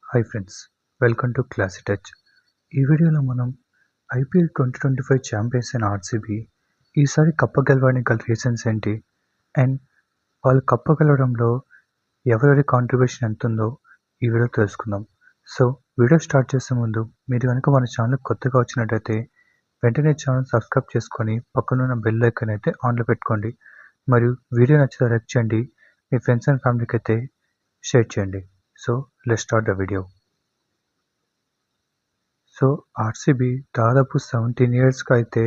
Hi friends, welcome to classic touch. ఈ వీడియోలో మనం ఐపీఎల్ 2025 ఛాంపియన్స్ అయిన ఆర్సీబీ ఈసారి కప్ప గెలవడానికి గల రీజన్స్ ఏంటి అండ్ వాళ్ళు కప్ప గెలవడంలో ఎవరెవరి కాంట్రిబ్యూషన్ ఎంత ఉందో ఈ వీడియో తెలుసుకుందాం. సో వీడియో స్టార్ట్ చేసే ముందు మీరు కనుక మన ఛానల్ కొత్తగా వచ్చినట్టయితే వెంటనే ఛానల్ సబ్స్క్రైబ్ చేసుకొని పక్కనున్న బెల్ ఐకాన్ అయితే ఆన్లో పెట్టుకోండి. మరియు వీడియో నచ్చితే లైక్ చేయండి, మీ ఫ్రెండ్స్ అండ్ ఫ్యామిలీకి అయితే షేర్ చేయండి. So let's start the video. So RCB దాదాపు 17 ఇయర్స్‌గా అయితే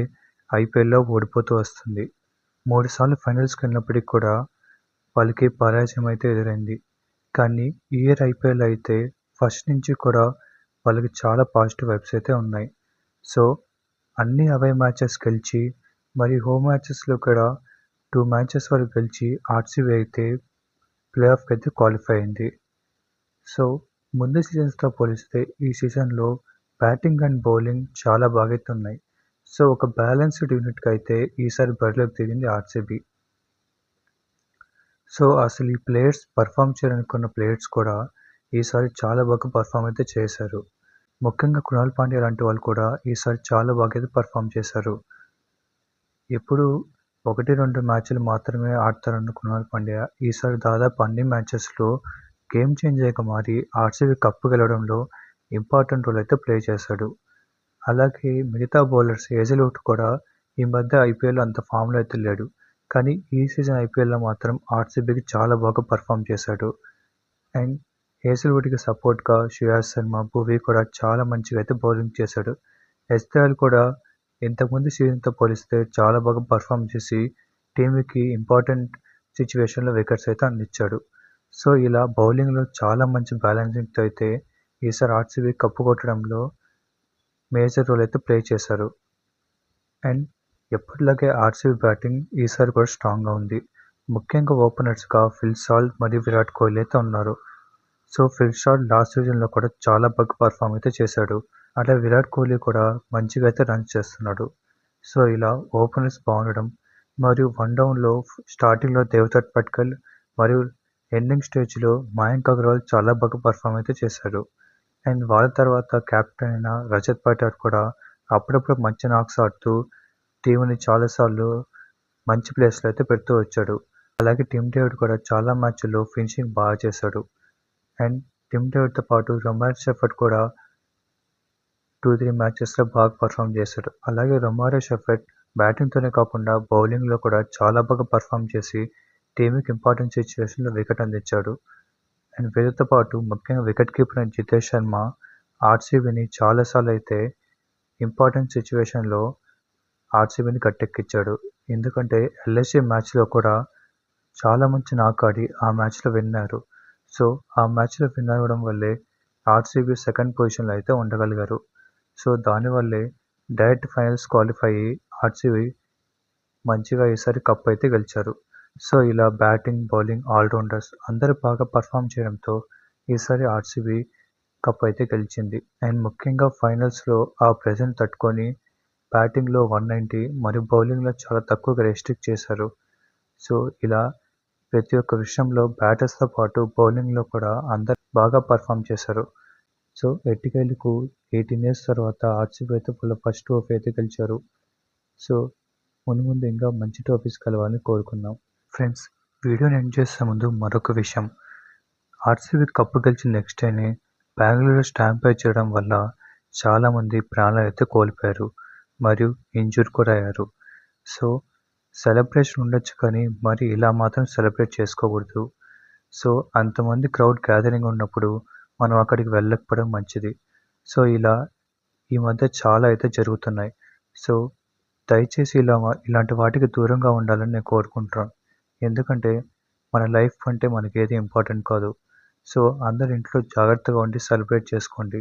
ఐపీఎల్‌లో ఓడిపోతూ వస్తుంది. 3 సార్లు ఫైనల్స్‌కి వెళ్ళినప్పటికి కూడా వాళ్ళకి పరాజయం అయితే ఎదురైంది. కానీ ఈ ఇయర్ ఐపీఎల్ అయితే ఫస్ట్ నుంచి కూడా వాళ్ళకి చాలా పాజిటివ్ వైబ్స్ అయితే ఉన్నాయి. సో అన్ని అవే మ్యాచెస్ గెలిచి మరియు హోమ్ మ్యాచెస్‌లో కూడా 2 మ్యాచెస్ వరకు గెలిచి ఆర్సీబీ అయితే ప్లే ఆఫ్‌కి అయితే క్వాలిఫై అయింది. సో ముందు సీజన్స్‌తో పోలిస్తే ఈ సీజన్‌లో బ్యాటింగ్ అండ్ బౌలింగ్ చాలా బాగా అయితే ఉన్నాయి. సో ఒక బ్యాలెన్స్డ్ యూనిట్‌గా అయితే ఈసారి బరిలోకి దిగింది ఆర్సీబీ. సో అసలు ఈ ప్లేయర్స్ పర్ఫామ్ చేయాలనుకున్న ప్లేయర్స్ కూడా ఈసారి చాలా బాగా పర్ఫామ్ అయితే చేశారు. ముఖ్యంగా కృణాల్ పాండ్యా లాంటి వాళ్ళు కూడా ఈసారి చాలా బాగా అయితే పర్ఫామ్ చేశారు. ఎప్పుడు 1-2 మ్యాచ్‌లు మాత్రమే ఆడతారన్న కృణాల్ పాండ్యా ఈసారి దాదాపు అన్ని మ్యాచెస్‌లో గేమ్ చేంజర్‌గా మారి ఆర్సీబీ కప్ గెలవడంలో ఇంపార్టెంట్ రోల్ అయితే ప్లే చేశాడు. అలాగే మిగతా బౌలర్స్ హేజల్వుడ్ కూడా ఈ మధ్య ఐపీఎల్‌లో అంత ఫామ్‌లో అయితే లేడు. కానీ ఈ సీజన్ ఐపీఎల్‌లో మాత్రం ఆర్సీబీకి చాలా బాగా పర్ఫామ్ చేశాడు. అండ్ హేజల్వుడ్‌కి సపోర్ట్‌గా శ్రేయస్ శర్మ, భువీ కూడా చాలా మంచిగా అయితే బౌలింగ్ చేశాడు. ఎస్‌దయాల్ కూడా ఇంతకుముందు సీజన్‌తో పోలిస్తే చాలా బాగా పర్ఫామ్ చేసి టీమ్‌కి ఇంపార్టెంట్ సిచ్యువేషన్‌లో వికెట్స్ అయితే అందించాడు. సో ఇలా బౌలింగ్‌లో చాలా మంచి బ్యాలెన్సింగ్‌తో అయితే ఈసారి ఆర్సీబీ కప్పు కొట్టడంలో మేజర్ రోల్ అయితే ప్లే చేశారు. అండ్ ఎప్పటిలాగే ఆర్సీబీ బ్యాటింగ్ ఈసారి కూడా స్ట్రాంగ్‌గా ఉంది. ముఖ్యంగా ఓపెనర్స్‌గా ఫిల్ సాల్ట్ మరియు విరాట్ కోహ్లీ అయితే ఉన్నారు. సో ఫిల్ సాల్ట్ లాస్ట్ సీజన్‌లో కూడా చాలా బాగా పర్ఫామ్ అయితే చేశాడు. అలా విరాట్ కోహ్లీ కూడా మంచిగా అయితే రన్స్ చేస్తున్నాడు. సో ఇలా ఓపెనర్స్ బాగుండడం మరియు వన్ డౌన్లో స్టార్టింగ్‌లో దేవదత్ పడిక్కల్ మరియు ఎండింగ్ స్టేజ్‌లో మయాంక్ అగర్వాల్ చాలా బాగా పర్ఫామ్ అయితే చేశారు. అండ్ వాళ్ళ తర్వాత కెప్టెన్ అయిన రజత్ పాటిదార్ కూడా అప్పుడప్పుడు మంచి నాక్స్ ఆడుతూ టీంని చాలాసార్లు మంచి ప్లేస్‌లో అయితే పెడుతూ వచ్చాడు. అలాగే టిమ్ డేవిడ్ కూడా చాలా మ్యాచ్‌ల్లో ఫినిషింగ్ బాగా చేశాడు. అండ్ టిమ్ డేవిడ్‌తో పాటు రొమారియో షెఫర్డ్ కూడా 2-3 మ్యాచెస్‌లో బాగా పర్ఫామ్ చేశాడు. అలాగే రొమారియో షెఫర్డ్ బ్యాటింగ్‌తోనే కాకుండా బౌలింగ్‌లో కూడా చాలా బాగా పర్ఫామ్ చేసి టీమ్‌కి ఇంపార్టెంట్ సిచ్యువేషన్‌లో వికెట్ అందించాడు. అండ్ వీరితో పాటు ముఖ్యంగా వికెట్ కీపర్ అయిన జితేష్ శర్మ ఆర్సీబీని చాలాసార్లు అయితే ఇంపార్టెంట్ సిచ్యువేషన్‌లో ఆర్సీబీని గట్టెక్కించాడు. ఎందుకంటే ఎల్ఎస్జీ మ్యాచ్‌లో కూడా చాలా మంచి నాక్ ఆడి ఆ మ్యాచ్‌లో విన్ అయ్యారు. సో ఆ మ్యాచ్‌లో విన్ అవ్వడం వల్లే ఆర్సీబీ సెకండ్ పొజిషన్‌లో అయితే ఉండగలిగారు. సో దానివల్లే డైరెక్ట్ ఫైనల్స్ క్వాలిఫై అయ్యి ఆర్సీబీ మంచిగా ఈసారి కప్ అయితే గెలిచారు. సో ఇలా బ్యాటింగ్, బౌలింగ్ ఆల్రౌండర్స్ అందరూ బాగా పర్ఫామ్ చేయడంతో ఈసారి ఆర్సీబీ కప్ అయితే గెలిచింది. అండ్ ముఖ్యంగా ఫైనల్స్‌లో ఆ ప్రెషర్‌ని తట్టుకొని బ్యాటింగ్‌లో 190 మరియు బౌలింగ్‌లో చాలా తక్కువగా రెస్ట్రిక్ట్ చేశారు. సో ఇలా ప్రతి ఒక్క విషయంలో బ్యాటర్స్‌తో పాటు బౌలింగ్‌లో కూడా అందరూ బాగా పర్ఫామ్ చేశారు. సో ఎట్టకేలకు 18 ఇయర్స్ తర్వాత ఆర్సీబీ అయితే వాళ్ళ ఫస్ట్ ట్రోఫీ అయితే గెలిచారు. సో ముందు ఇంకా మంచి ట్రోఫీస్ గెలవాలని కోరుకుందాం. ఫ్రెండ్స్, వీడియోని ఎండ్ చేసే ముందు మరొక విషయం. ఆర్సీబీ కప్పు గెలిచిన నెక్స్ట్ డేనే బెంగళూరులో స్టాంపేడ్ చేయడం వల్ల చాలామంది ప్రాణాలు అయితే కోల్పోయారు మరియు ఇంజూర్ కూడా అయ్యారు. సో సెలబ్రేషన్ ఉండొచ్చు కానీ మరి ఇలా మాత్రం సెలబ్రేట్ చేసుకోకూడదు. సో అంతమంది క్రౌడ్ గ్యాదరింగ్ ఉన్నప్పుడు మనం అక్కడికి వెళ్ళకపోవడం మంచిది. సో ఇలా ఈ మధ్య చాలా అయితే జరుగుతున్నాయి. సో దయచేసి ఇలాంటి వాటికి దూరంగా ఉండాలని నేను కోరుకుంటున్నాను. ఎందుకంటే మన లైఫ్ అంటే మనకేది ఇంపార్టెంట్ కాదు. సో అందరూ ఇంట్లో జాగ్రత్తగా ఉండి సెలబ్రేట్ చేసుకోండి.